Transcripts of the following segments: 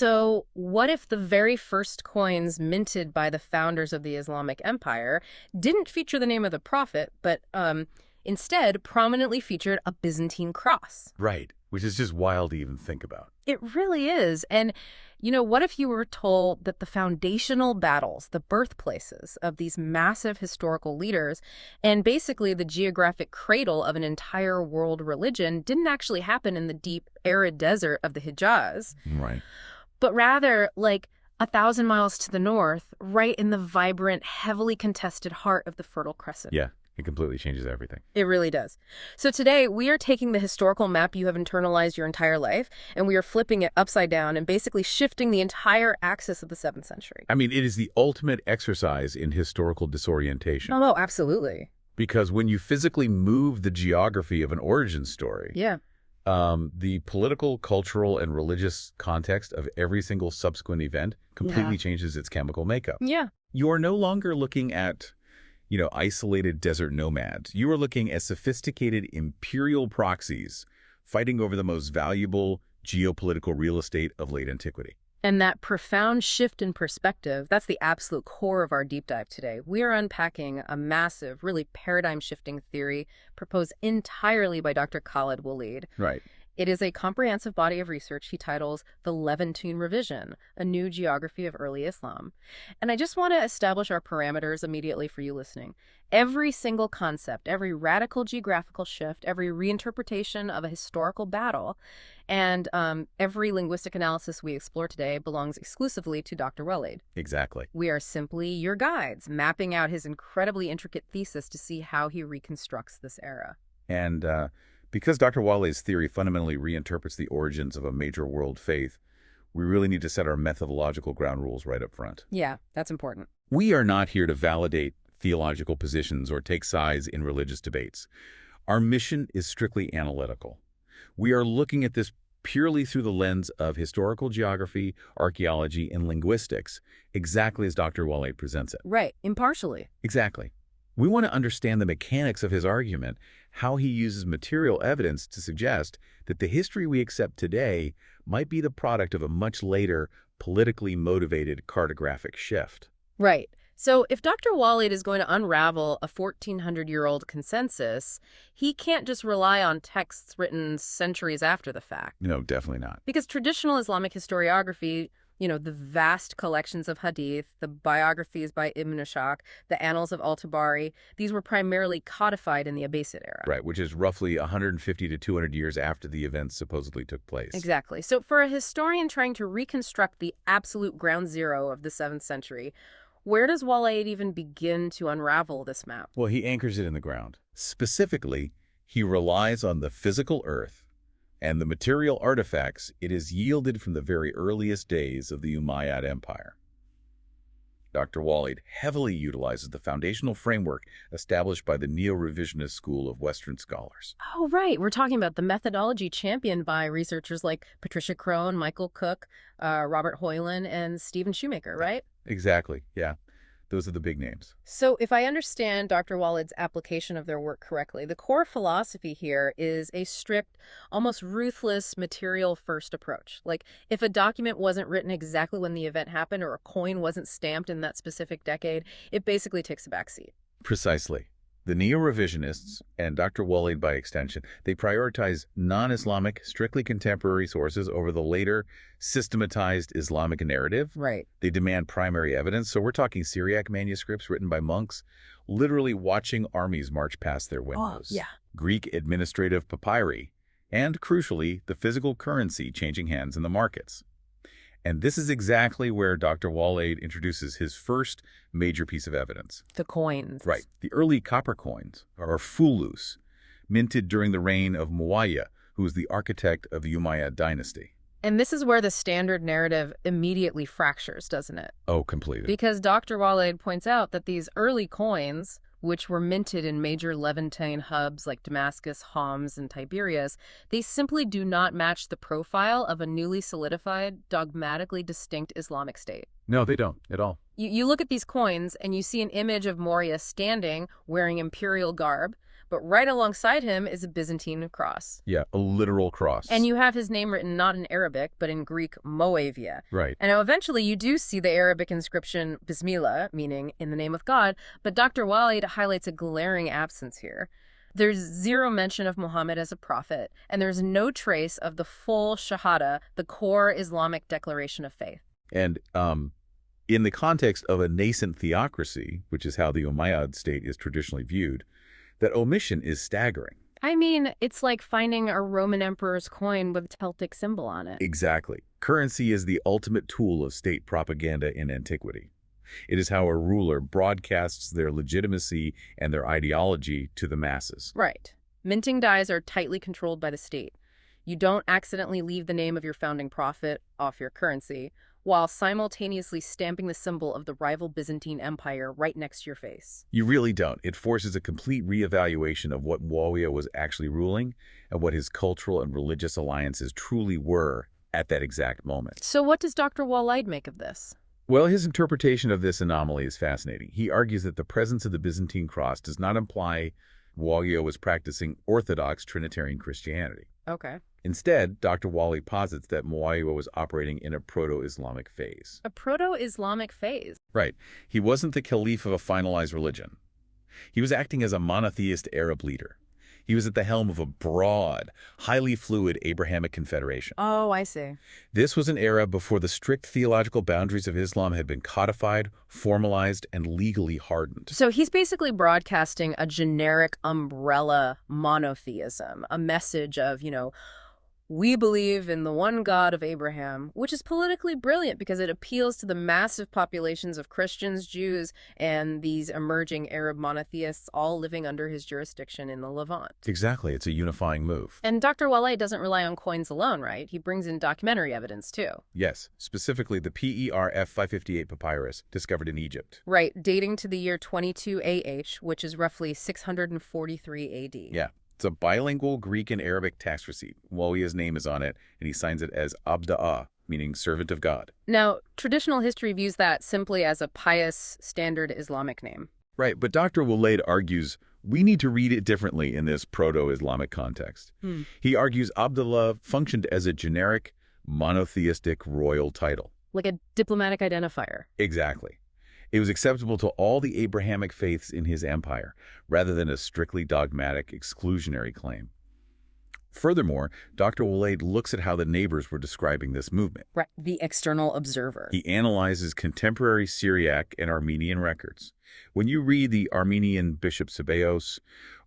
So what if the very first coins minted by the founders of the Islamic Empire didn't feature the name of the prophet, but instead prominently featured a Byzantine cross? Right, which is just wild to even think about. It really is. And, what if you were told that the foundational battles, the birthplaces of these massive historical leaders, and basically the geographic cradle of an entire world religion didn't actually happen in the deep, arid desert of the Hijaz, Right. but rather like 1,000 miles to the north, right in the vibrant, heavily contested heart of the Fertile Crescent? Yeah, it completely changes everything. It really does. So today, we are taking the historical map you have internalized your entire life, and we are flipping it upside down and basically shifting the entire axis of the 7th century. I mean, it is the ultimate exercise in historical disorientation. Oh, absolutely. Because when you physically move the geography of an origin story, Yeah. the political, cultural, and religious context of every single subsequent event completely changes its chemical makeup. Yeah. You are no longer looking at isolated desert nomads. You are looking at sophisticated imperial proxies fighting over the most valuable geopolitical real estate of late antiquity. And that profound shift in perspective, that's the absolute core of our deep dive today. We are unpacking a massive, really paradigm-shifting theory proposed entirely by Dr. Khaled Walid. Right. It is a comprehensive body of research he titles The Levantine Revision, a New Geography of Early Islam. And I just want to establish our parameters immediately for you listening. Every single concept, every radical geographical shift, every reinterpretation of a historical battle, and every linguistic analysis we explore today belongs exclusively to Dr. Walid. Exactly. We are simply your guides, mapping out his incredibly intricate thesis to see how he reconstructs this era. And because Dr. Walid's theory fundamentally reinterprets the origins of a major world faith, we really need to set our methodological ground rules right up front. Yeah, that's important. We are not here to validate theological positions or take sides in religious debates. Our mission is strictly analytical. We are looking at this purely through the lens of historical geography, archaeology, and linguistics, exactly as Dr. Walid presents it. Right, impartially. Exactly. We want to understand the mechanics of his argument, how he uses material evidence to suggest that the history we accept today might be the product of a much later, politically motivated cartographic shift. Right. So if Dr. Walid is going to unravel a 1,400-year-old consensus, he can't just rely on texts written centuries after the fact. No, definitely not. Because traditional Islamic historiography, the vast collections of hadith, the biographies by Ibn Ishaq, the annals of al-Tabari, these were primarily codified in the Abbasid era. Right, which is roughly 150 to 200 years after the events supposedly took place. Exactly. So for a historian trying to reconstruct the absolute ground zero of the 7th century, where does Walid even begin to unravel this map? Well, he anchors it in the ground. Specifically, he relies on the physical earth and the material artifacts it has yielded from the very earliest days of the Umayyad Empire. Dr. Walid heavily utilizes the foundational framework established by the neo-revisionist school of Western scholars. Oh, right. We're talking about the methodology championed by researchers like Patricia Crone, Michael Cook, Robert Hoyland, and Stephen Shoemaker, right? Exactly, yeah. Those are the big names. So if I understand Dr. Walid's application of their work correctly, the core philosophy here is a strict, almost ruthless material-first approach. Like, if a document wasn't written exactly when the event happened or a coin wasn't stamped in that specific decade, it basically takes a backseat. Precisely. The neo-revisionists, and Dr. Walid by extension, they prioritize non-Islamic, strictly contemporary sources over the later systematized Islamic narrative. Right. They demand primary evidence, so we're talking Syriac manuscripts written by monks, literally watching armies march past their windows. Oh, yeah. Greek administrative papyri, and crucially, the physical currency changing hands in the markets. And this is exactly where Dr. Walid introduces his first major piece of evidence. The coins. Right. The early copper coins, or fulus, minted during the reign of Muawiyah, who was the architect of the Umayyad dynasty. And this is where the standard narrative immediately fractures, doesn't it? Oh, completely. Because Dr. Walid points out that these early coins, which were minted in major Levantine hubs like Damascus, Homs, and Tiberias, they simply do not match the profile of a newly solidified, dogmatically distinct Islamic state. No, they don't at all. You look at these coins and you see an image of Moria standing, wearing imperial garb, but right alongside him is a Byzantine cross. Yeah, a literal cross. And you have his name written not in Arabic, but in Greek Moavia. Right. And now eventually you do see the Arabic inscription Bismillah, meaning in the name of God, but Dr. Walid highlights a glaring absence here. There's zero mention of Muhammad as a prophet, and there's no trace of the full Shahada, the core Islamic declaration of faith. And in the context of a nascent theocracy, which is how the Umayyad state is traditionally viewed, that omission is staggering. I mean, it's like finding a Roman emperor's coin with a Celtic symbol on it. Exactly. Currency is the ultimate tool of state propaganda in antiquity. It is how a ruler broadcasts their legitimacy and their ideology to the masses. Right. Minting dies are tightly controlled by the state. You don't accidentally leave the name of your founding prophet off your currency, while simultaneously stamping the symbol of the rival Byzantine Empire right next to your face. You really don't. It forces a complete reevaluation of what Muawiyah was actually ruling and what his cultural and religious alliances truly were at that exact moment. So what does Dr. Walid make of this? Well, his interpretation of this anomaly is fascinating. He argues that the presence of the Byzantine cross does not imply Muawiyah was practicing Orthodox Trinitarian Christianity. Okay. Instead, Dr. Walid posits that Muawiyah was operating in a proto-Islamic phase. A proto-Islamic phase. Right. He wasn't the caliph of a finalized religion. He was acting as a monotheist Arab leader. He was at the helm of a broad, highly fluid Abrahamic confederation. Oh, I see. This was an era before the strict theological boundaries of Islam had been codified, formalized, and legally hardened. So he's basically broadcasting a generic umbrella monotheism, a message of, we believe in the one God of Abraham, which is politically brilliant because it appeals to the massive populations of Christians, Jews, and these emerging Arab monotheists all living under his jurisdiction in the Levant. Exactly. It's a unifying move. And Dr. Walid doesn't rely on coins alone, right? He brings in documentary evidence, too. Yes, specifically the PERF 558 papyrus discovered in Egypt. Right, dating to the year 22 AH, which is roughly 643 AD. Yeah. It's a bilingual Greek and Arabic tax receipt. Muawiyah's name is on it, and he signs it as Abda'ah, meaning servant of God. Now, traditional history views that simply as a pious, standard Islamic name. Right, but Dr. Walid argues we need to read it differently in this proto-Islamic context. He argues Abdullah functioned as a generic, monotheistic royal title. Like a diplomatic identifier. Exactly. It was acceptable to all the Abrahamic faiths in his empire, rather than a strictly dogmatic, exclusionary claim. Furthermore, Dr. Walid looks at how the neighbors were describing this movement. Right, the external observer. He analyzes contemporary Syriac and Armenian records. When you read the Armenian Bishop Ceballos,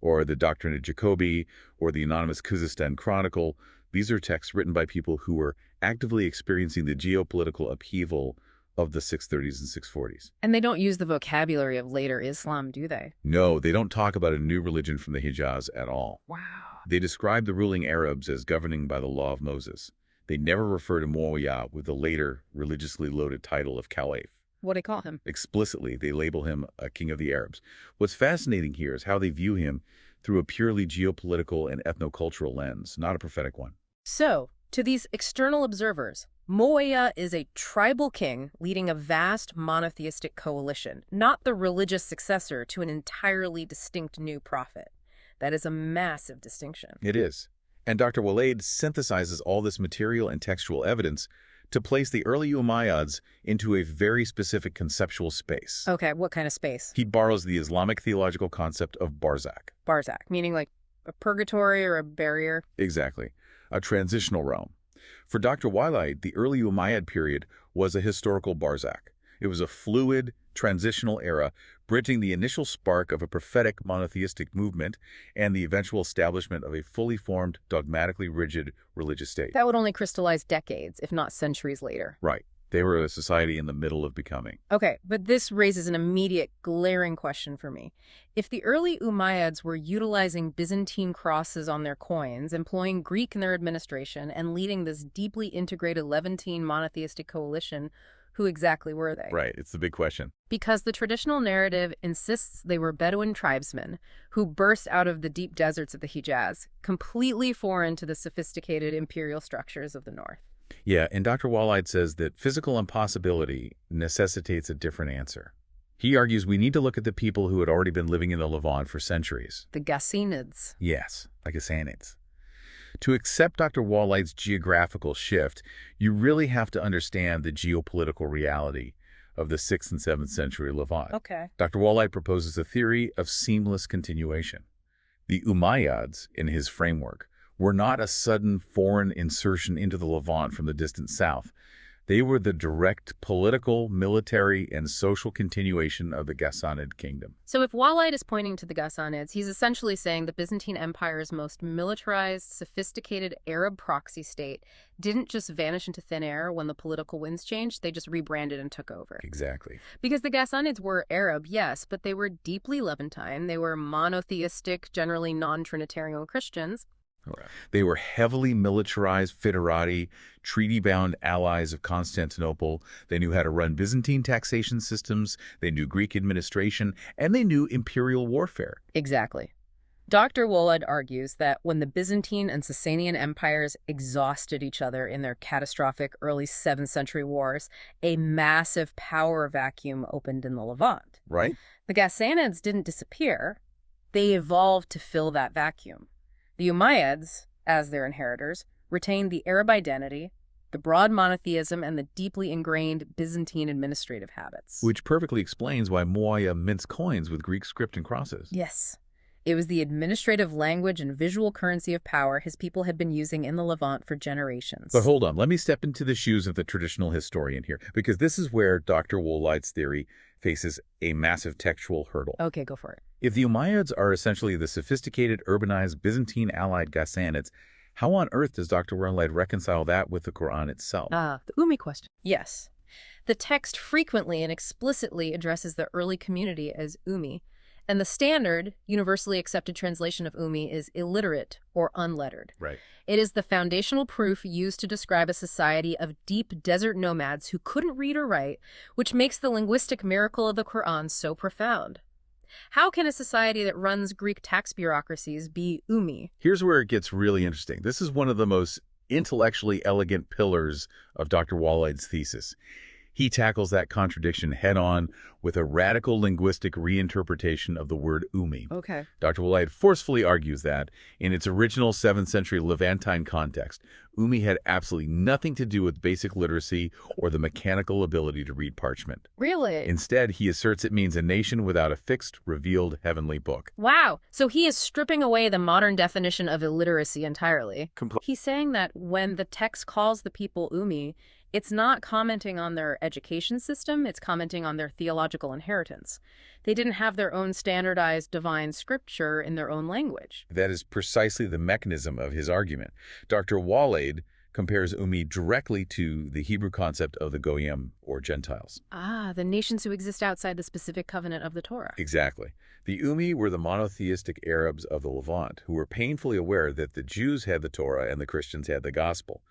or the Doctrine of Jacobi, or the anonymous Khuzestan Chronicle, these are texts written by people who were actively experiencing the geopolitical upheaval of the 630s and 640s. And they don't use the vocabulary of later Islam, do they? No, they don't talk about a new religion from the Hijaz at all. Wow. They describe the ruling Arabs as governing by the law of Moses. They never refer to Muawiyah with the later religiously loaded title of Caliph. What do they call him? Explicitly, they label him a king of the Arabs. What's fascinating here is how they view him through a purely geopolitical and ethnocultural lens, not a prophetic one. So, to these external observers, Muawiyah is a tribal king leading a vast monotheistic coalition, not the religious successor to an entirely distinct new prophet. That is a massive distinction. It is. And Dr. Walid synthesizes all this material and textual evidence to place the early Umayyads into a very specific conceptual space. Okay, what kind of space? He borrows the Islamic theological concept of barzakh. Barzakh, meaning like a purgatory or a barrier? Exactly. A transitional realm. For Dr. Walid, the early Umayyad period was a historical barzakh. It was a fluid, transitional era, bridging the initial spark of a prophetic monotheistic movement and the eventual establishment of a fully formed, dogmatically rigid religious state. That would only crystallize decades, if not centuries later. Right. They were a society in the middle of becoming. Okay, but this raises an immediate, glaring question for me. If the early Umayyads were utilizing Byzantine crosses on their coins, employing Greek in their administration, and leading this deeply integrated Levantine monotheistic coalition, who exactly were they? Right, it's the big question. Because the traditional narrative insists they were Bedouin tribesmen who burst out of the deep deserts of the Hijaz, completely foreign to the sophisticated imperial structures of the north. Yeah, and Dr. Walid says that physical impossibility necessitates a different answer. He argues we need to look at the people who had already been living in the Levant for centuries. The Ghassanids. Yes, like Ghassanids. To accept Dr. Walid's geographical shift, you really have to understand the geopolitical reality of the 6th and 7th century Levant. Okay. Dr. Walid proposes a theory of seamless continuation. The Umayyads, in his framework, were not a sudden foreign insertion into the Levant from the distant south. They were the direct political, military, and social continuation of the Ghassanid kingdom. So if Walid is pointing to the Ghassanids, he's essentially saying the Byzantine Empire's most militarized, sophisticated Arab proxy state didn't just vanish into thin air when the political winds changed, they just rebranded and took over. Exactly. Because the Ghassanids were Arab, yes, but they were deeply Levantine. They were monotheistic, generally non-Trinitarian Christians. They were heavily militarized Federati, treaty-bound allies of Constantinople. They knew how to run Byzantine taxation systems, they knew Greek administration, and they knew imperial warfare. Exactly. Dr. Walid argues that when the Byzantine and Sasanian empires exhausted each other in their catastrophic early 7th century wars, a massive power vacuum opened in the Levant. Right? The Ghassanids didn't disappear. They evolved to fill that vacuum. The Umayyads, as their inheritors, retained the Arab identity, the broad monotheism, and the deeply ingrained Byzantine administrative habits. Which perfectly explains why Muawiyah mints coins with Greek script and crosses. Yes. It was the administrative language and visual currency of power his people had been using in the Levant for generations. But hold on, let me step into the shoes of the traditional historian here, because this is where Dr. Walid's theory faces a massive textual hurdle. Okay, go for it. If the Umayyads are essentially the sophisticated, urbanized, Byzantine allied Ghassanids, how on earth does Dr. Walid reconcile that with the Quran itself? The Umi question. Yes. The text frequently and explicitly addresses the early community as Umi, and the standard, universally accepted translation of Umi is illiterate or unlettered. Right. It is the foundational proof used to describe a society of deep desert nomads who couldn't read or write, which makes the linguistic miracle of the Quran so profound. How can a society that runs Greek tax bureaucracies be Umi? Here's where it gets really interesting. This is one of the most intellectually elegant pillars of Dr. Walid's thesis. He tackles that contradiction head-on with a radical linguistic reinterpretation of the word Umi. Okay. Dr. Walid forcefully argues that, in its original 7th century Levantine context, Umi had absolutely nothing to do with basic literacy or the mechanical ability to read parchment. Really? Instead, he asserts it means a nation without a fixed, revealed heavenly book. Wow. So he is stripping away the modern definition of illiteracy entirely. He's saying that when the text calls the people Umi, it's not commenting on their education system, it's commenting on their theological inheritance. They didn't have their own standardized divine scripture in their own language. That is precisely the mechanism of his argument. Dr. Walid compares Umi directly to the Hebrew concept of the Goyim, or Gentiles. Ah, the nations who exist outside the specific covenant of the Torah. Exactly. The Umi were the monotheistic Arabs of the Levant, who were painfully aware that the Jews had the Torah and the Christians had the gospel.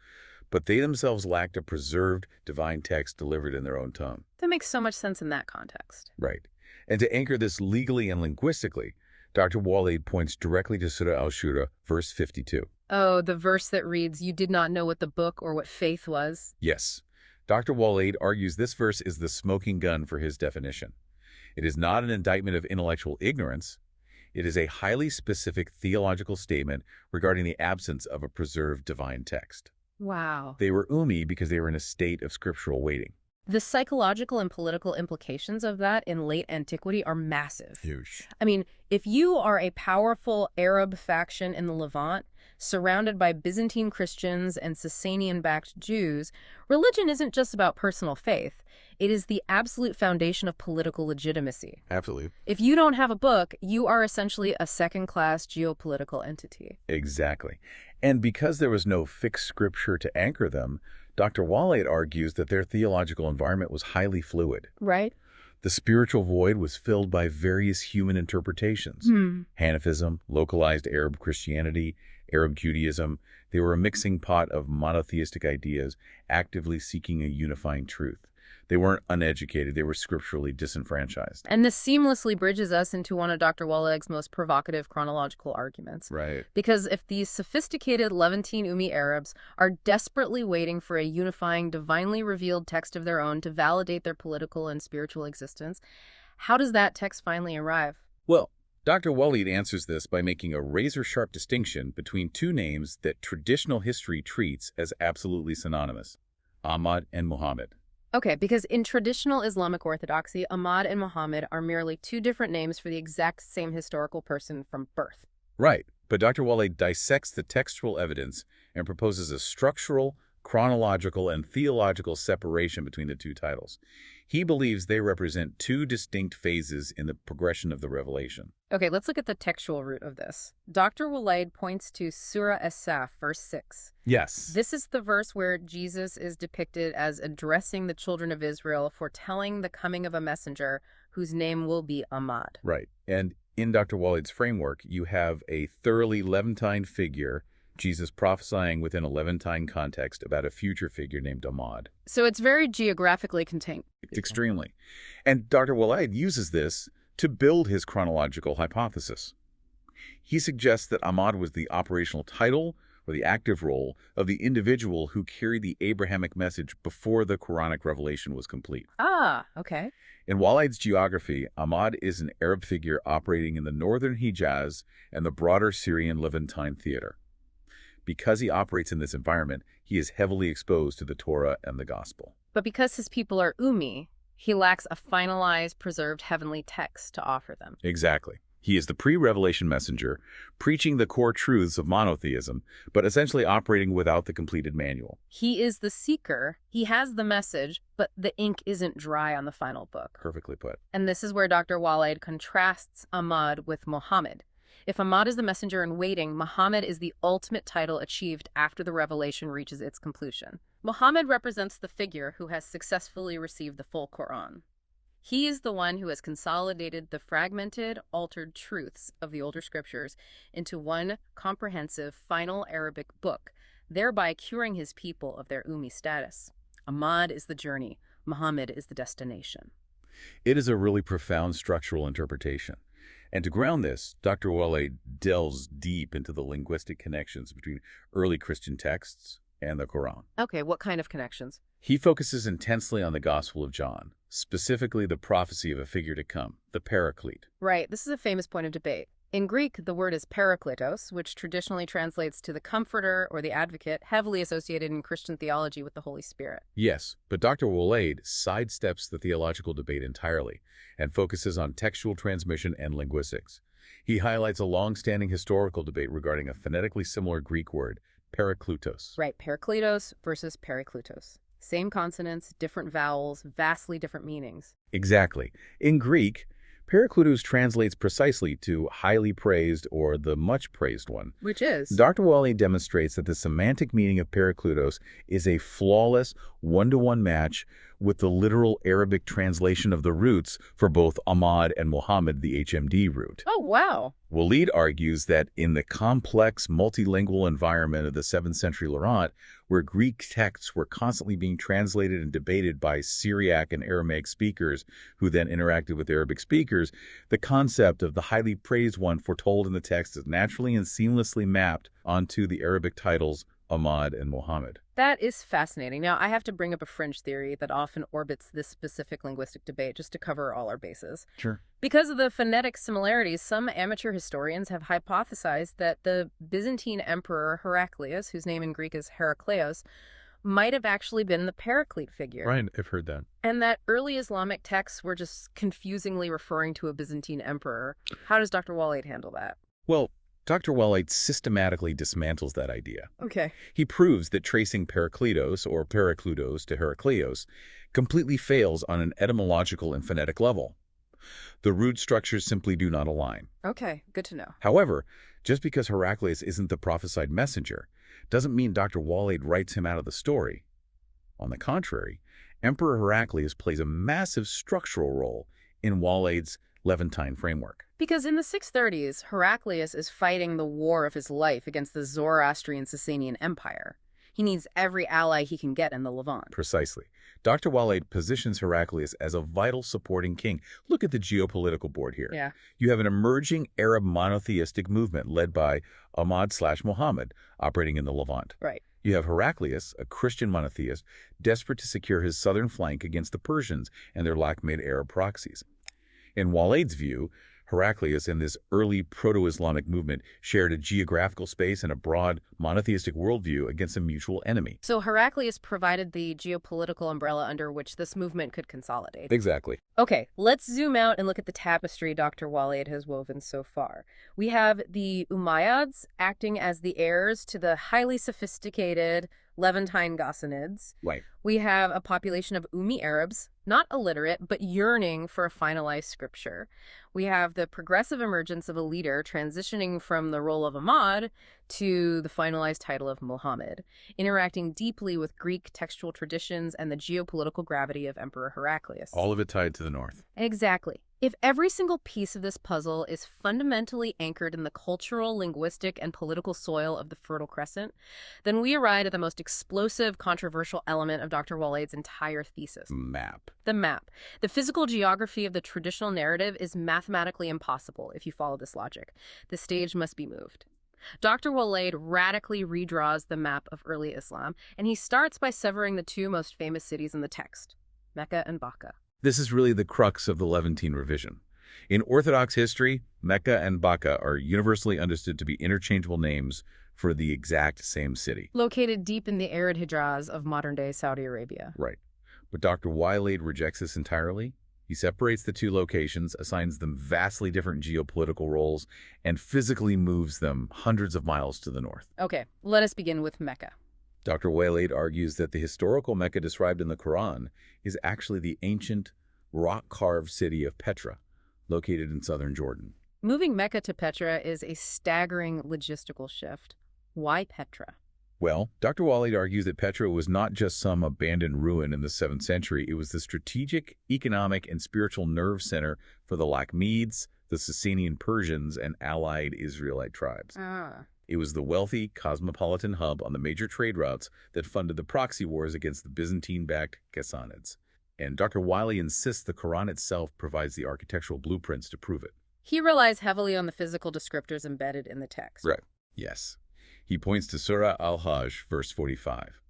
But they themselves lacked a preserved divine text delivered in their own tongue. That makes so much sense in that context. Right. And to anchor this legally and linguistically, Dr. Walid points directly to Surah al-Shura, verse 52. Oh, the verse that reads, "You did not know what the book or what faith was." Yes. Dr. Walid argues this verse is the smoking gun for his definition. It is not an indictment of intellectual ignorance. It is a highly specific theological statement regarding the absence of a preserved divine text. Wow. They were Umi because they were in a state of scriptural waiting. The psychological and political implications of that in late antiquity are massive. Huge. I mean, if you are a powerful Arab faction in the Levant, surrounded by Byzantine Christians and Sasanian-backed Jews, religion isn't just about personal faith. It is the absolute foundation of political legitimacy. Absolutely. If you don't have a book, you are essentially a second-class geopolitical entity. Exactly. And because there was no fixed scripture to anchor them, Dr. Walid argues that their theological environment was highly fluid. Right? The spiritual void was filled by various human interpretations. Hanafism, localized Arab Christianity, Arab Judaism. They were a mixing pot of monotheistic ideas, actively seeking a unifying truth. They weren't uneducated, they were scripturally disenfranchised. And this seamlessly bridges us into one of Dr. Walid's most provocative chronological arguments. Right. Because if these sophisticated Levantine Umi Arabs are desperately waiting for a unifying, divinely revealed text of their own to validate their political and spiritual existence, How does that text finally arrive? Well, Dr. Walid answers this by making a razor-sharp distinction between two names that traditional history treats as absolutely synonymous, Ahmad and Muhammad. Okay, because in traditional Islamic orthodoxy, Ahmad and Muhammad are merely two different names for the exact same historical person from birth. Right, but Dr. Walid dissects the textual evidence and proposes a structural, chronological, and theological separation between the two titles. He believes they represent two distinct phases in the progression of the revelation. Okay, let's look at the textual root of this. Dr. Walid points to Surah As-Saf, verse 6. Yes. This is the verse where Jesus is depicted as addressing the children of Israel, foretelling the coming of a messenger whose name will be Ahmad. Right. And in Dr. Walid's framework, you have a thoroughly Levantine figure, Jesus prophesying within a Levantine context about a future figure named Ahmad. So it's very geographically contained. Extremely. And Dr. Walid uses this to build his chronological hypothesis. He suggests that Ahmad was the operational title or the active role of the individual who carried the Abrahamic message before the Quranic revelation was complete. Ah, okay. In Walid's geography, Ahmad is an Arab figure operating in the northern Hijaz and the broader Syrian Levantine theater. Because he operates in this environment, he is heavily exposed to the Torah and the Gospel. But because his people are Ummi, he lacks a finalized, preserved heavenly text to offer them. Exactly. He is the pre-revelation messenger, preaching the core truths of monotheism, but essentially operating without the completed manual. He is the seeker. He has the message, but the ink isn't dry on the final book. Perfectly put. And this is where Dr. Walid contrasts Ahmad with Muhammad. If Ahmad is the messenger in waiting, Muhammad is the ultimate title achieved after the revelation reaches its conclusion. Muhammad represents the figure who has successfully received the full Quran. He is the one who has consolidated the fragmented, altered truths of the older scriptures into one comprehensive, final Arabic book, thereby curing his people of their Ummi status. Ahmad is the journey. Muhammad is the destination. It is a really profound structural interpretation. And to ground this, Dr. Walid delves deep into the linguistic connections between early Christian texts and the Quran. Okay, what kind of connections? He focuses intensely on the Gospel of John, specifically the prophecy of a figure to come, the Paraclete. Right, this is a famous point of debate. In Greek, the word is parakletos, which traditionally translates to the comforter or the advocate, heavily associated in Christian theology with the Holy Spirit. Yes, but Dr. Walid sidesteps the theological debate entirely and focuses on textual transmission and linguistics. He highlights a long-standing historical debate regarding a phonetically similar Greek word, parakletos. Right, parakletos versus paraklutos. Same consonants, different vowels, vastly different meanings. Exactly. In Greek, parakletos translates precisely to highly praised or the much praised one. Which is? Dr. Walid demonstrates that the semantic meaning of parakletos is a flawless one-to-one match with the literal Arabic translation of the roots for both Ahmad and Muhammad, the HMD root. Oh, wow. Walid argues that in the complex multilingual environment of the 7th century Levant, where Greek texts were constantly being translated and debated by Syriac and Aramaic speakers who then interacted with Arabic speakers, the concept of the highly praised one foretold in the text is naturally and seamlessly mapped onto the Arabic titles Ahmad and Muhammad. That is fascinating. Now, I have to bring up a fringe theory that often orbits this specific linguistic debate just to cover all our bases. Sure. Because of the phonetic similarities, some amateur historians have hypothesized that the Byzantine emperor Heraclius, whose name in Greek is Herakleios, might have actually been the Paraclete figure. Right, I've heard that. And that early Islamic texts were just confusingly referring to a Byzantine emperor. How does Dr. Walid handle that? Well, Dr. Walid systematically dismantles that idea. Okay. He proves that tracing Parakletos or Paraklutos to Herakleios completely fails on an etymological and phonetic level. The root structures simply do not align. Okay, good to know. However, just because Heraclius isn't the prophesied messenger doesn't mean Dr. Walid writes him out of the story. On the contrary, Emperor Heraclius plays a massive structural role in Walid's Levantine framework. Because in the 630s, Heraclius is fighting the war of his life against the Zoroastrian Sasanian Empire. He needs every ally he can get in the Levant. Precisely. Dr. Walid positions Heraclius as a vital supporting king. Look at the geopolitical board here. Yeah. You have an emerging Arab monotheistic movement led by Ahmad/Muhammad operating in the Levant. Right. You have Heraclius, a Christian monotheist, desperate to secure his southern flank against the Persians and their Lakhmid Arab proxies. In Walid's view, Heraclius and this early proto-Islamic movement shared a geographical space and a broad monotheistic worldview against a mutual enemy. So Heraclius provided the geopolitical umbrella under which this movement could consolidate. Exactly. Okay, let's zoom out and look at the tapestry Dr. Walid has woven so far. We have the Umayyads acting as the heirs to the highly sophisticated Levantine Ghassanids. Right. We have a population of Ummi Arabs, not illiterate, but yearning for a finalized scripture. We have the progressive emergence of a leader transitioning from the role of Ahmad to the finalized title of Muhammad, interacting deeply with Greek textual traditions and the geopolitical gravity of Emperor Heraclius. All of it tied to the north. Exactly. If every single piece of this puzzle is fundamentally anchored in the cultural, linguistic, and political soil of the Fertile Crescent, then we arrive at the most explosive, controversial element of Dr. Walid's entire thesis. Map. The map. The physical geography of the traditional narrative is mathematically impossible if you follow this logic. The stage must be moved. Dr. Walid radically redraws the map of early Islam, and he starts by severing the two most famous cities in the text, Mecca and Bakkah. This is really the crux of the Levantine revision. In Orthodox history, Mecca and Bakkah are universally understood to be interchangeable names for the exact same city. Located deep in the arid Hijaz of modern-day Saudi Arabia. Right. But Dr. Walid rejects this entirely. He separates the two locations, assigns them vastly different geopolitical roles, and physically moves them hundreds of miles to the north. Okay, let us begin with Mecca. Dr. Walid argues that the historical Mecca described in the Quran is actually the ancient, rock-carved city of Petra, located in southern Jordan. Moving Mecca to Petra is a staggering logistical shift. Why Petra? Well, Dr. Walid argues that Petra was not just some abandoned ruin in the 7th century. It was the strategic, economic, and spiritual nerve center for the Lakhmids, the Sasanian Persians, and allied Israelite tribes. It was the wealthy, cosmopolitan hub on the major trade routes that funded the proxy wars against the Byzantine-backed Ghassanids. And Dr. Walid insists the Quran itself provides the architectural blueprints to prove it. He relies heavily on the physical descriptors embedded in the text. Right. Yes. He points to Surah Al-Hajj, verse 45.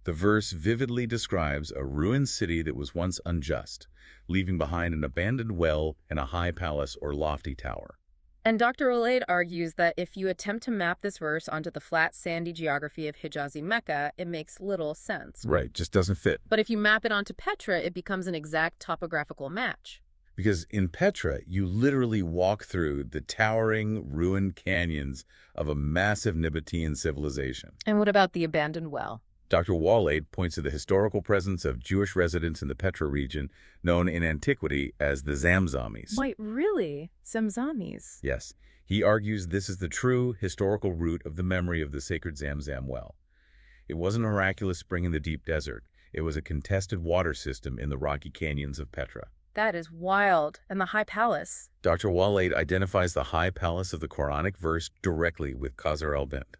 The verse vividly describes a ruined city that was once unjust, leaving behind an abandoned well and a high palace or lofty tower. And Dr. Walid argues that if you attempt to map this verse onto the flat, sandy geography of Hijazi Mecca, it makes little sense. Right, just doesn't fit. But if you map it onto Petra, it becomes an exact topographical match. Because in Petra, you literally walk through the towering, ruined canyons of a massive Nabatean civilization. And what about the abandoned well? Dr. Walid points to the historical presence of Jewish residents in the Petra region, known in antiquity as the Zamzamis. Wait, really? Zamzamis? Yes. He argues this is the true historical root of the memory of the sacred Zamzam well. It wasn't a miraculous spring in the deep desert. It was a contested water system in the rocky canyons of Petra. That is wild. And the high palace? Dr. Walid identifies the high palace of the Quranic verse directly with Qasr al-Bint.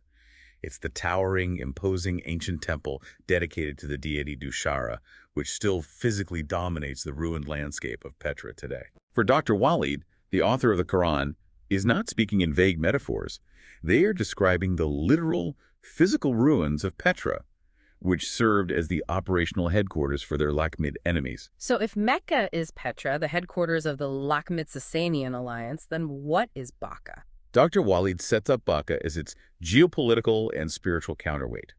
It's the towering, imposing ancient temple dedicated to the deity Dushara, which still physically dominates the ruined landscape of Petra today. For Dr. Walid, the author of the Quran, is not speaking in vague metaphors. They are describing the literal, physical ruins of Petra, which served as the operational headquarters for their Lakhmid enemies. So if Mecca is Petra, the headquarters of the Lakhmid-Sasanian alliance, then what is Bakkah? Dr. Walid sets up Bakkah as its geopolitical and spiritual counterweight.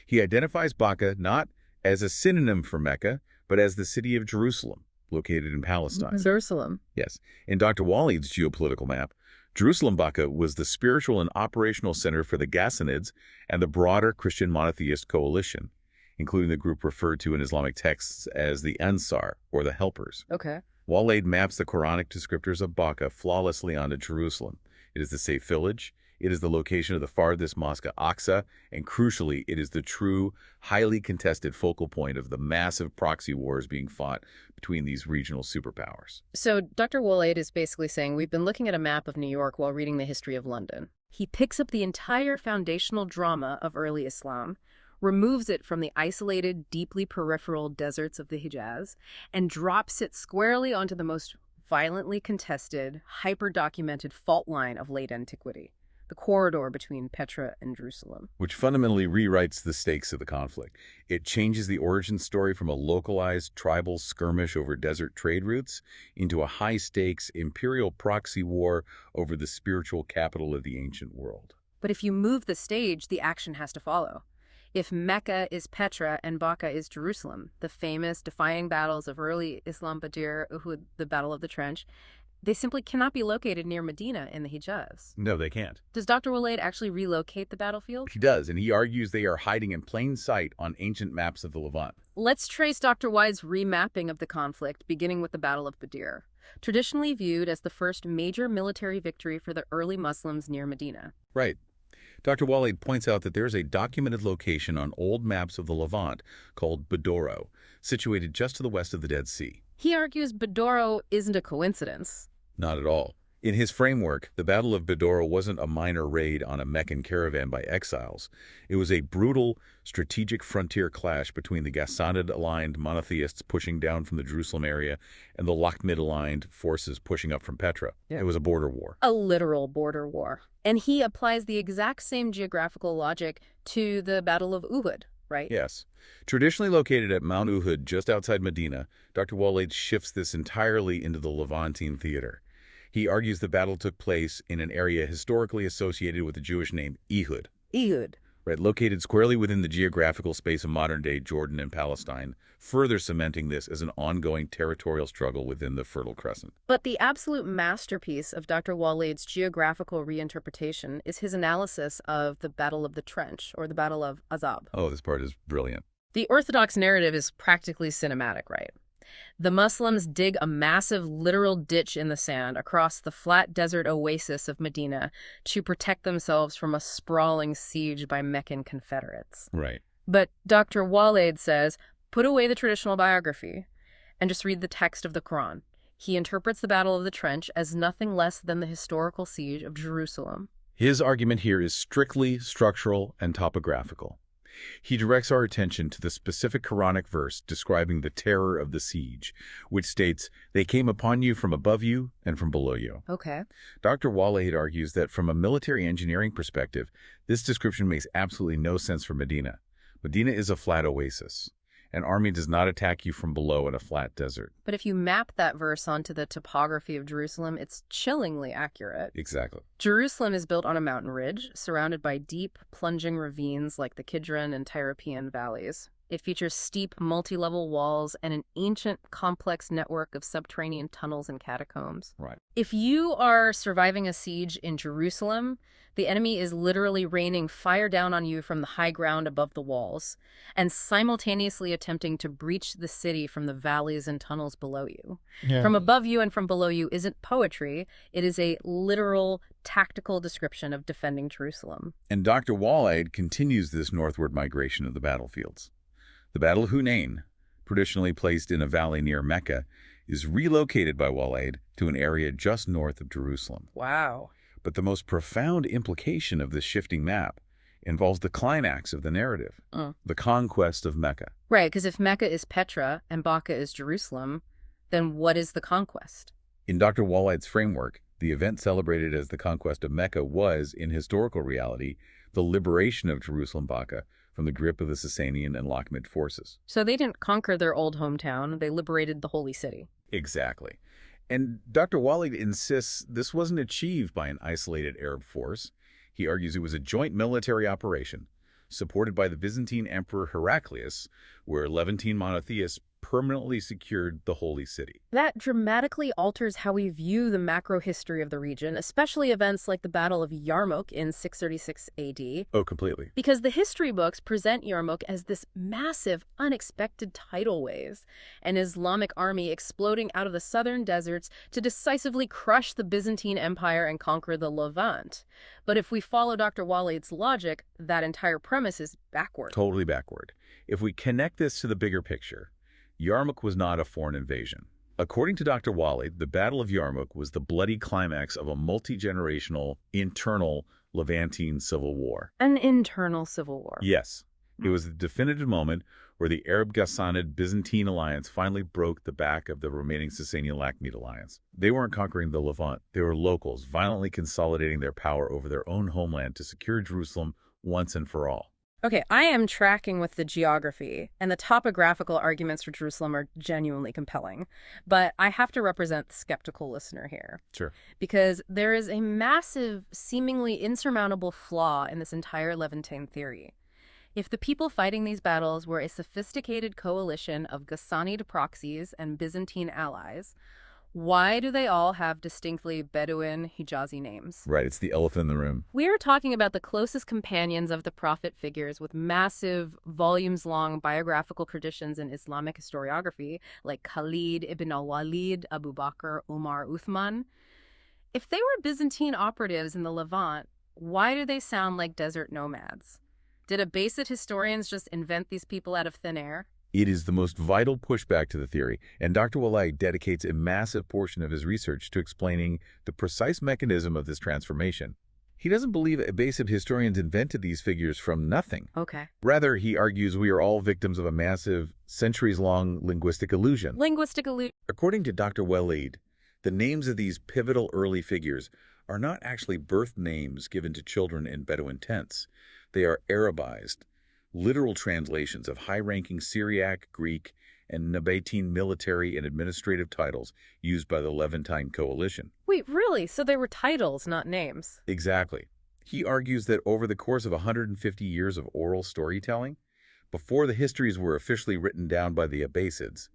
He identifies Bakkah not as a synonym for Mecca, but as the city of Jerusalem, located in Palestine. Jerusalem. Yes. In Dr. Walid's geopolitical map, Jerusalem Bakkah was the spiritual and operational center for the Ghassanids and the broader Christian monotheist coalition, including the group referred to in Islamic texts as the Ansar, or the Helpers. Okay. Walid maps the Quranic descriptors of Bakkah flawlessly onto Jerusalem. It is the safe village, it is the location of the farthest mosque Aqsa, and crucially, it is the true, highly contested focal point of the massive proxy wars being fought between these regional superpowers. So Dr. Walid is basically saying we've been looking at a map of New York while reading the history of London. He picks up the entire foundational drama of early Islam, removes it from the isolated, deeply peripheral deserts of the Hijaz, and drops it squarely onto the most violently contested, hyper-documented fault line of late antiquity, the corridor between Petra and Jerusalem. Which fundamentally rewrites the stakes of the conflict. It changes the origin story from a localized tribal skirmish over desert trade routes into a high-stakes imperial proxy war over the spiritual capital of the ancient world. But if you move the stage, the action has to follow. If Mecca is Petra and Bakkah is Jerusalem, the famous defining battles of early Islam, Badr, Uhud, the Battle of the Trench, they simply cannot be located near Medina in the Hijaz. No, they can't. Does Dr. Walid actually relocate the battlefield? He does, and he argues they are hiding in plain sight on ancient maps of the Levant. Let's trace Dr. Walid's remapping of the conflict, beginning with the Battle of Badr, traditionally viewed as the first major military victory for the early Muslims near Medina. Right. Dr. Walid points out that there is a documented location on old maps of the Levant called Badoro, situated just to the west of the Dead Sea. He argues Badoro isn't a coincidence. Not at all. In his framework, the Battle of Badoro wasn't a minor raid on a Meccan caravan by exiles. It was a brutal, strategic frontier clash between the Ghassanid-aligned monotheists pushing down from the Jerusalem area and the Lakhmid-aligned forces pushing up from Petra. Yeah. It was a border war. A literal border war. And he applies the exact same geographical logic to the Battle of Uhud, right? Yes. Traditionally located at Mount Uhud just outside Medina, Dr. Walid shifts this entirely into the Levantine theater. He argues the battle took place in an area historically associated with the Jewish name Ehud. Ehud. Right, located squarely within the geographical space of modern-day Jordan and Palestine, further cementing this as an ongoing territorial struggle within the Fertile Crescent. But the absolute masterpiece of Dr. Walid's geographical reinterpretation is his analysis of the Battle of the Trench, or the Battle of Azab. Oh, this part is brilliant. The Orthodox narrative is practically cinematic, right? The Muslims dig a massive literal ditch in the sand across the flat desert oasis of Medina to protect themselves from a sprawling siege by Meccan Confederates. Right. But Dr. Walid says, put away the traditional biography and just read the text of the Quran. He interprets the Battle of the Trench as nothing less than the historical siege of Jerusalem. His argument here is strictly structural and topographical. He directs our attention to the specific Quranic verse describing the terror of the siege, which states, "They came upon you from above you and from below you." Okay. Dr. Walid argues that from a military engineering perspective, this description makes absolutely no sense for Medina. Medina is a flat oasis. An army does not attack you from below in a flat desert. But if you map that verse onto the topography of Jerusalem, it's chillingly accurate. Exactly. Jerusalem is built on a mountain ridge, surrounded by deep, plunging ravines like the Kidron and Tyropean valleys. It features steep, multi-level walls and an ancient, complex network of subterranean tunnels and catacombs. Right. If you are surviving a siege in Jerusalem, the enemy is literally raining fire down on you from the high ground above the walls and simultaneously attempting to breach the city from the valleys and tunnels below you. Yeah. From above you and from below you isn't poetry. It is a literal, tactical description of defending Jerusalem. And Dr. Walid continues this northward migration of the battlefields. The Battle of Hunain, traditionally placed in a valley near Mecca, is relocated by Walid to an area just north of Jerusalem. Wow. But the most profound implication of this shifting map involves the climax of the narrative, the conquest of Mecca. Right, because if Mecca is Petra and Bakkah is Jerusalem, then what is the conquest? In Dr. Walid's framework, the event celebrated as the conquest of Mecca was, in historical reality, the liberation of Jerusalem-Bakkah from the grip of the Sasanian and Lakhmid forces. So they didn't conquer their old hometown, they liberated the holy city. Exactly. And Dr. Walid insists this wasn't achieved by an isolated Arab force. He argues it was a joint military operation, supported by the Byzantine Emperor Heraclius, where Levantine monotheists permanently secured the holy city. That dramatically alters how we view the macro history of the region, especially events like the Battle of Yarmouk in 636 AD. Oh, completely. Because the history books present Yarmouk as this massive, unexpected tidal wave, an Islamic army exploding out of the southern deserts to decisively crush the Byzantine Empire and conquer the Levant. But if we follow Dr. Walid's logic, that entire premise is backward. Totally backward. If we connect this to the bigger picture, Yarmouk was not a foreign invasion. According to Dr. Walid, the Battle of Yarmouk was the bloody climax of a multi-generational, internal Levantine civil war. An internal civil war. Yes. It was the definitive moment where the Arab-Ghassanid Byzantine alliance finally broke the back of the remaining Sasanian-Lakhmid alliance. They weren't conquering the Levant. They were locals, violently consolidating their power over their own homeland to secure Jerusalem once and for all. Okay, I am tracking with the geography, and the topographical arguments for Jerusalem are genuinely compelling. But I have to represent the skeptical listener here. Sure. Because there is a massive, seemingly insurmountable flaw in this entire Levantine theory. If the people fighting these battles were a sophisticated coalition of Ghassanid proxies and Byzantine allies, why do they all have distinctly Bedouin, Hijazi names? Right, it's the elephant in the room. We are talking about the closest companions of the prophet figures with massive, volumes-long biographical traditions in Islamic historiography, like Khaled ibn al-Walid, Abu Bakr, Umar, Uthman. If they were Byzantine operatives in the Levant, why do they sound like desert nomads? Did Abbasid historians just invent these people out of thin air? It is the most vital pushback to the theory, and Dr. Walid dedicates a massive portion of his research to explaining the precise mechanism of this transformation. He doesn't believe Abbasid historians invented these figures from nothing. Okay. Rather, he argues we are all victims of a massive, centuries-long linguistic illusion. Linguistic illusion. According to Dr. Walid, the names of these pivotal early figures are not actually birth names given to children in Bedouin tents. They are Arabized, literal translations of high-ranking Syriac, Greek, and Nabatean military and administrative titles used by the Levantine coalition. Wait, really? So they were titles, not names? Exactly. He argues that over the course of 150 years of oral storytelling, before the histories were officially written down by the Abbasids,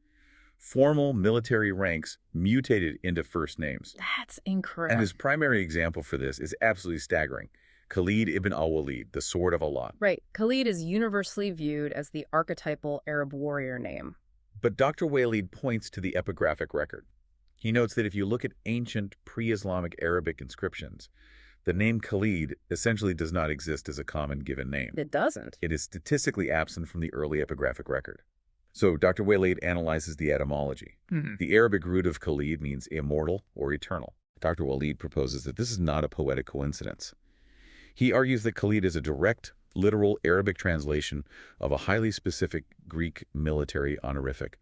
formal military ranks mutated into first names. That's incorrect. And his primary example for this is absolutely staggering. Khaled ibn al-Walid, the Sword of Allah. Right. Khalid is universally viewed as the archetypal Arab warrior name. But Dr. Walid points to the epigraphic record. He notes that if you look at ancient pre-Islamic Arabic inscriptions, the name Khalid essentially does not exist as a common given name. It doesn't. It is statistically absent from the early epigraphic record. So Dr. Walid analyzes the etymology. The Arabic root of Khalid means immortal or eternal. Dr. Walid proposes that this is not a poetic coincidence. He argues that Khalid is a direct, literal Arabic translation of a highly specific Greek military honorific,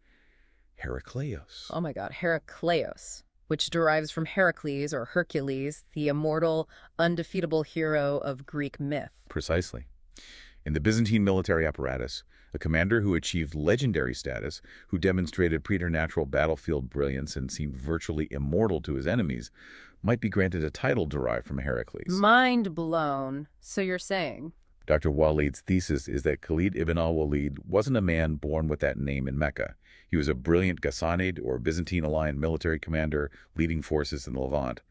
Herakleios. Oh my God, Herakleios, which derives from Heracles or Hercules, the immortal, undefeatable hero of Greek myth. Precisely. In the Byzantine military apparatus, a commander who achieved legendary status, who demonstrated preternatural battlefield brilliance and seemed virtually immortal to his enemies, might be granted a title derived from Heracles. Mind blown. So you're saying? Dr. Walid's thesis is that Khaled ibn al-Walid wasn't a man born with that name in Mecca. He was a brilliant Ghassanid or Byzantine alliance military commander leading forces in the Levant.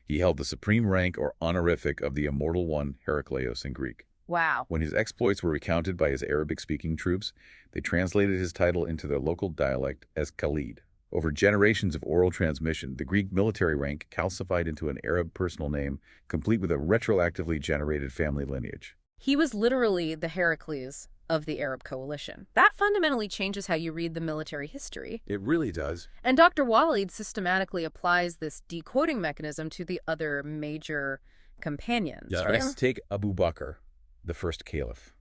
He held the supreme rank or honorific of the immortal one, Herakleios in Greek. Wow. When his exploits were recounted by his Arabic-speaking troops, they translated his title into their local dialect as Khalid. Over generations of oral transmission, the Greek military rank calcified into an Arab personal name, complete with a retroactively generated family lineage. He was literally the Heracles of the Arab coalition. That fundamentally changes how you read the military history. It really does. And Dr. Walid systematically applies this decoding mechanism to the other major companions. Right? Let's take Abu Bakr, the first caliph.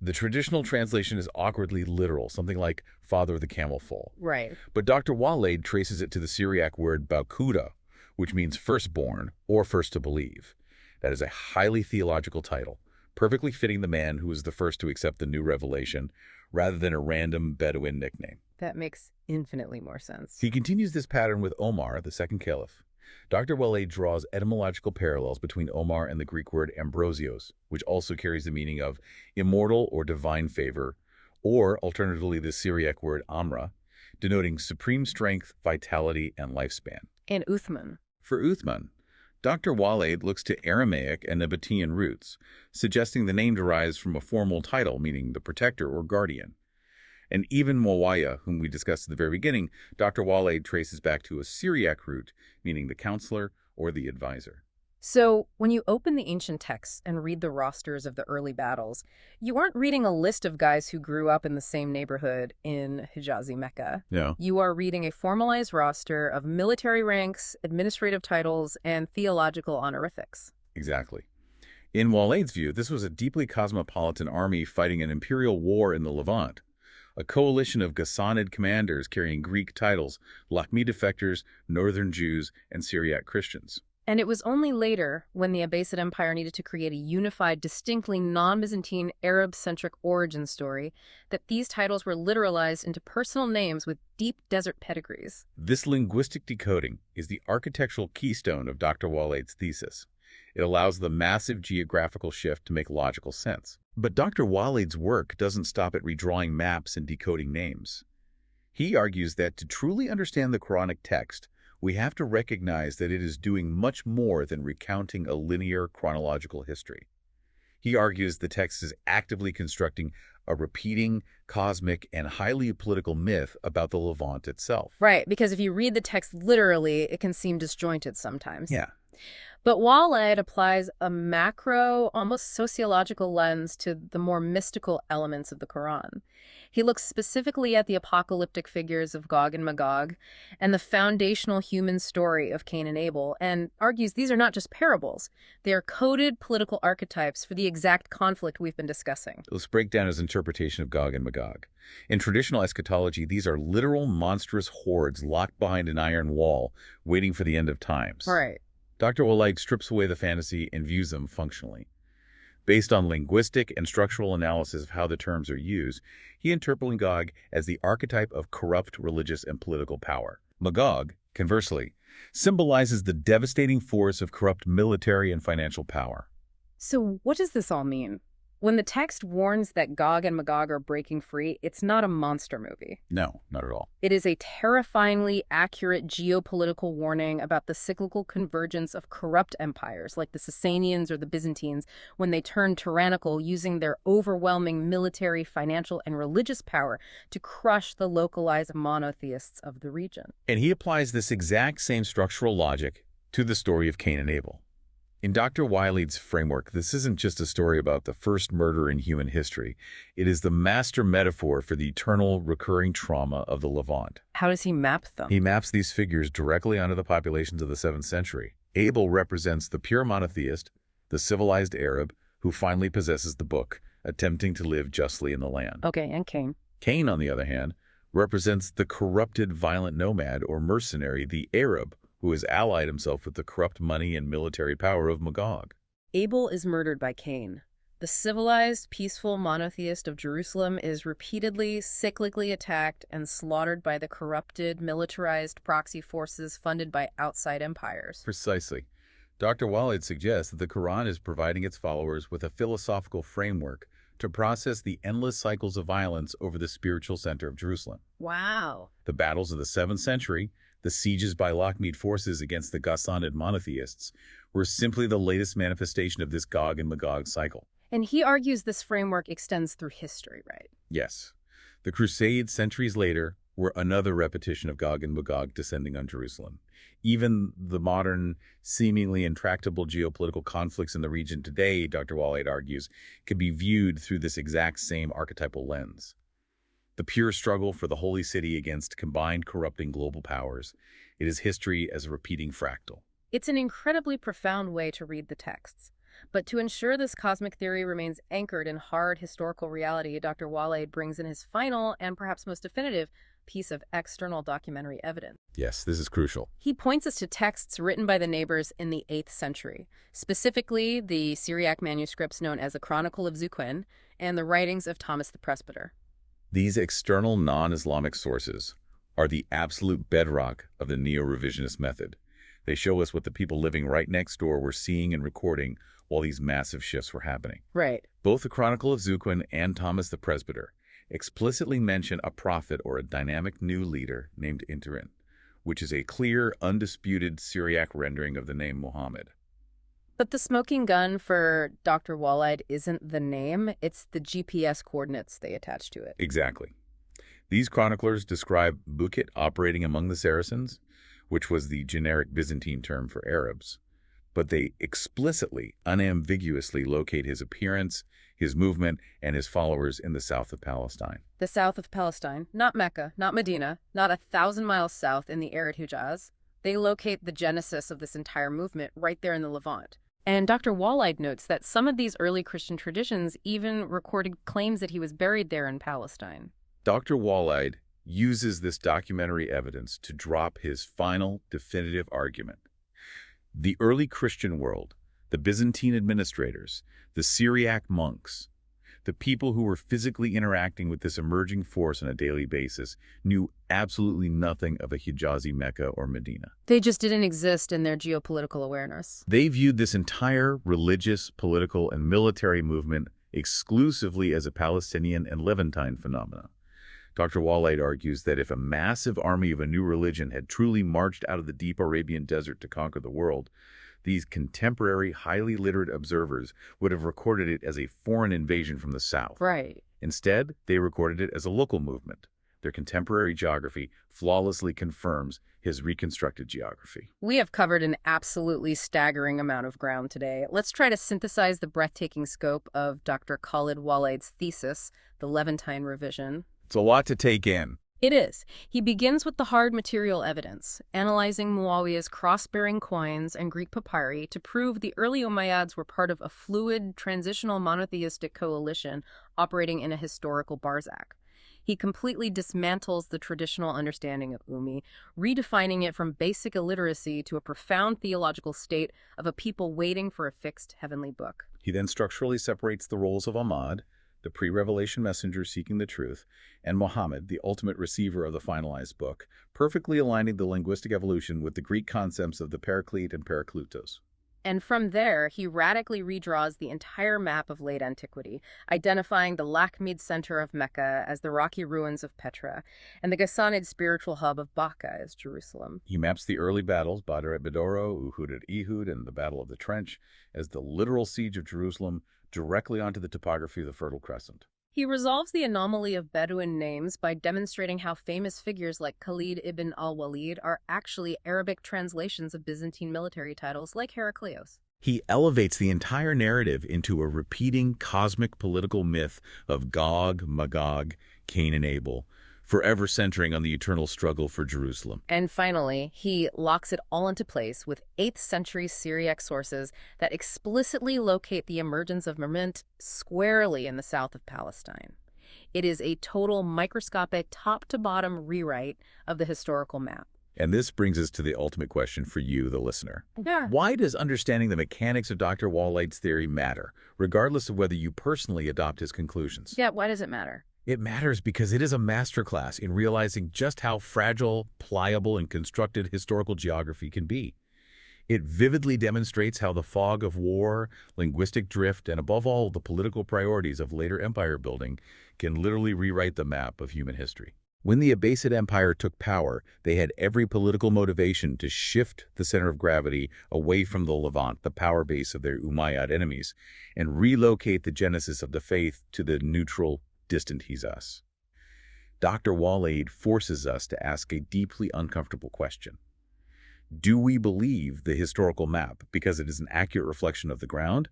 The traditional translation is awkwardly literal, something like father of the camel foal. Right. But Dr. Walid traces it to the Syriac word Bakkah, which means firstborn or first to believe. That is a highly theological title, perfectly fitting the man who was the first to accept the new revelation, rather than a random Bedouin nickname. That makes infinitely more sense. He continues this pattern with Omar, the second caliph. Dr. Walid draws etymological parallels between Omar and the Greek word ambrosios, which also carries the meaning of immortal or divine favor, or alternatively the Syriac word amra, denoting supreme strength, vitality, and lifespan. And Uthman. For Uthman, Dr. Walid looks to Aramaic and Nabatean roots, suggesting the name derives from a formal title, meaning the protector or guardian. And even Muawiyah, whom we discussed at the very beginning, Dr. Walid traces back to a Syriac root, meaning the counselor or the advisor. So when you open the ancient texts and read the rosters of the early battles, you aren't reading a list of guys who grew up in the same neighborhood in Hijazi Mecca. No. You are reading a formalized roster of military ranks, administrative titles, and theological honorifics. Exactly. In Walid's view, this was a deeply cosmopolitan army fighting an imperial war in the Levant. a coalition of Ghassanid commanders carrying Greek titles, Lakhmi defectors, Northern Jews, and Syriac Christians. And it was only later, when the Abbasid Empire needed to create a unified, distinctly non-Byzantine, Arab-centric origin story, that these titles were literalized into personal names with deep desert pedigrees. This linguistic decoding is the architectural keystone of Dr. Walid's thesis. It allows the massive geographical shift to make logical sense. But Dr. Walid's work doesn't stop at redrawing maps and decoding names. He argues that to truly understand the Quranic text, we have to recognize that it is doing much more than recounting a linear chronological history. He argues the text is actively constructing a repeating, cosmic, and highly political myth about the Levant itself. Right, because if you read the text literally, it can seem disjointed sometimes. Yeah. But Walid applies a macro, almost sociological lens to the more mystical elements of the Quran. He looks specifically at the apocalyptic figures of Gog and Magog and the foundational human story of Cain and Abel, and argues these are not just parables. They are coded political archetypes for the exact conflict we've been discussing. Let's break down his interpretation of Gog and Magog. In traditional eschatology, these are literal monstrous hordes locked behind an iron wall, waiting for the end of times. Right. Dr. Walid strips away the fantasy and views them functionally. Based on linguistic and structural analysis of how the terms are used, he interprets Gog as the archetype of corrupt religious and political power. Magog, conversely, symbolizes the devastating force of corrupt military and financial power. So what does this all mean? When the text warns that Gog and Magog are breaking free, it's not a monster movie. No, not at all. It is a terrifyingly accurate geopolitical warning about the cyclical convergence of corrupt empires like the Sasanians or the Byzantines when they turn tyrannical, using their overwhelming military, financial, and religious power to crush the localized monotheists of the region. And he applies this exact same structural logic to the story of Cain and Abel. In Dr. Walid's framework, this isn't just a story about the first murder in human history. It is the master metaphor for the eternal, recurring trauma of the Levant. How does he map them? He maps these figures directly onto the populations of the 7th century. Abel represents the pure monotheist, the civilized Arab, who finally possesses the book, attempting to live justly in the land. Okay, and Cain? Cain, on the other hand, represents the corrupted, violent nomad or mercenary, the Arab, who has allied himself with the corrupt money and military power of Magog. Abel is murdered by Cain. The civilized, peaceful monotheist of Jerusalem is repeatedly, cyclically attacked and slaughtered by the corrupted, militarized proxy forces funded by outside empires. Precisely. Dr. Walid suggests that the Quran is providing its followers with a philosophical framework to process the endless cycles of violence over the spiritual center of Jerusalem. Wow. The battles of the 7th century, the sieges by Lakhmid forces against the Ghassanid monotheists, were simply the latest manifestation of this Gog and Magog cycle. And he argues this framework extends through history, right? Yes. The Crusades centuries later were another repetition of Gog and Magog descending on Jerusalem. Even the modern, seemingly intractable geopolitical conflicts in the region today, Dr. Walid argues, could be viewed through this exact same archetypal lens. The pure struggle for the holy city against combined corrupting global powers. It is history as a repeating fractal. It's an incredibly profound way to read the texts. But to ensure this cosmic theory remains anchored in hard historical reality, Dr. Walid brings in his final and perhaps most definitive piece of external documentary evidence. Yes, this is crucial. He points us to texts written by the neighbors in the 8th century, specifically the Syriac manuscripts known as the Chronicle of Zuquen and the writings of Thomas the Presbyter. These external non-Islamic sources are the absolute bedrock of the neo-revisionist method. They show us what the people living right next door were seeing and recording while these massive shifts were happening. Right. Both the Chronicle of Zuquen and Thomas the Presbyter explicitly mention a prophet or a dynamic new leader named Interin, which is a clear, undisputed Syriac rendering of the name Muhammad. But the smoking gun for Dr. Walid isn't the name, it's the GPS coordinates they attach to it. Exactly. These chroniclers describe Bukit operating among the Saracens, which was the generic Byzantine term for Arabs, but they explicitly, unambiguously locate his appearance, his movement, and his followers in the south of Palestine. The south of Palestine, not Mecca, not Medina, not 1,000 miles south in the arid Hijaz. They locate the genesis of this entire movement right there in the Levant. And Dr. Walid notes that some of these early Christian traditions even recorded claims that he was buried there in Palestine. Dr. Walid uses this documentary evidence to drop his final, definitive argument. The early Christian world, the Byzantine administrators, the Syriac monks, the people who were physically interacting with this emerging force on a daily basis knew absolutely nothing of a Hijazi Mecca or Medina. They just didn't exist in their geopolitical awareness. They viewed this entire religious, political, and military movement exclusively as a Palestinian and Levantine phenomenon. Dr. Walid argues that if a massive army of a new religion had truly marched out of the deep Arabian desert to conquer the world, these contemporary, highly literate observers would have recorded it as a foreign invasion from the south. Right. Instead, they recorded it as a local movement. Their contemporary geography flawlessly confirms his reconstructed geography. We have covered an absolutely staggering amount of ground today. Let's try to synthesize the breathtaking scope of Dr. Khaled Walid's thesis, the Levantine revision. It's a lot to take in. It is. He begins with the hard material evidence, analyzing Muawiyah's cross-bearing coins and Greek papyri to prove the early Umayyads were part of a fluid, transitional monotheistic coalition operating in a historical Barzakh. He completely dismantles the traditional understanding of Ummi, redefining it from basic illiteracy to a profound theological state of a people waiting for a fixed heavenly book. He then structurally separates the roles of Ahmad, the pre-revelation messenger seeking the truth, and Muhammad, the ultimate receiver of the finalized book, perfectly aligning the linguistic evolution with the Greek concepts of the Paraclete and Parakletos. And from there, he radically redraws the entire map of late antiquity, identifying the Lakhmid center of Mecca as the rocky ruins of Petra, and the Ghassanid spiritual hub of Bakkah as Jerusalem. He maps the early battles, Badr at Bedoro, Uhud at Ehud, and the Battle of the Trench, as the literal siege of Jerusalem, directly onto the topography of the Fertile Crescent. He resolves the anomaly of Bedouin names by demonstrating how famous figures like Khalid ibn al-Walid are actually Arabic translations of Byzantine military titles like Heraclius. He elevates the entire narrative into a repeating cosmic political myth of Gog, Magog, Cain and Abel, forever centering on the eternal struggle for Jerusalem. And finally, he locks it all into place with 8th century Syriac sources that explicitly locate the emergence of Mermint squarely in the south of Palestine. It is a total microscopic top-to-bottom rewrite of the historical map. And this brings us to the ultimate question for you, the listener. Yeah. Why does understanding the mechanics of Dr. Walid's theory matter, regardless of whether you personally adopt his conclusions? Yeah, why does it matter? It matters because it is a masterclass in realizing just how fragile, pliable, and constructed historical geography can be. It vividly demonstrates how the fog of war, linguistic drift, and above all, the political priorities of later empire building can literally rewrite the map of human history. When the Abbasid Empire took power, they had every political motivation to shift the center of gravity away from the Levant, the power base of their Umayyad enemies, and relocate the genesis of the faith to the neutral, distant Hijaz. Dr. Walid forces us to ask a deeply uncomfortable question. Do we believe the historical map because it is an accurate reflection of the ground,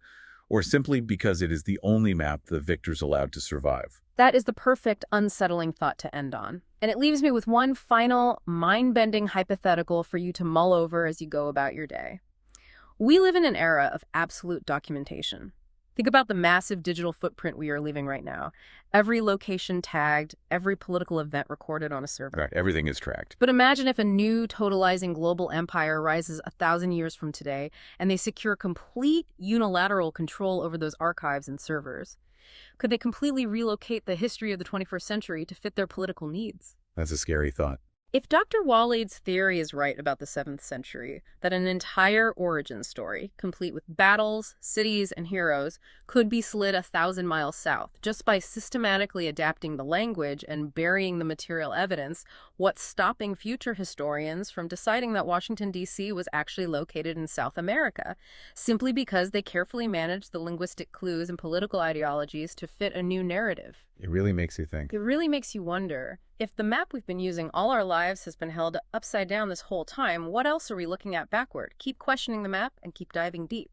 or simply because it is the only map the victors allowed to survive? That is the perfect, unsettling thought to end on. And it leaves me with one final, mind-bending hypothetical for you to mull over as you go about your day. We live in an era of absolute documentation. Think about the massive digital footprint we are leaving right now. Every location tagged, every political event recorded on a server. Right, everything is tracked. But imagine if a new totalizing global empire rises 1,000 years from today and they secure complete unilateral control over those archives and servers. Could they completely relocate the history of the 21st century to fit their political needs? That's a scary thought. If Dr. Walid's theory is right about the 7th century, that an entire origin story, complete with battles, cities, and heroes, could be slid 1,000 miles south just by systematically adapting the language and burying the material evidence, what's stopping future historians from deciding that Washington, D.C. was actually located in South America, simply because they carefully managed the linguistic clues and political ideologies to fit a new narrative? It really makes you think. It really makes you wonder, if the map we've been using all our lives has been held upside down this whole time, what else are we looking at backward? Keep questioning the map and keep diving deep.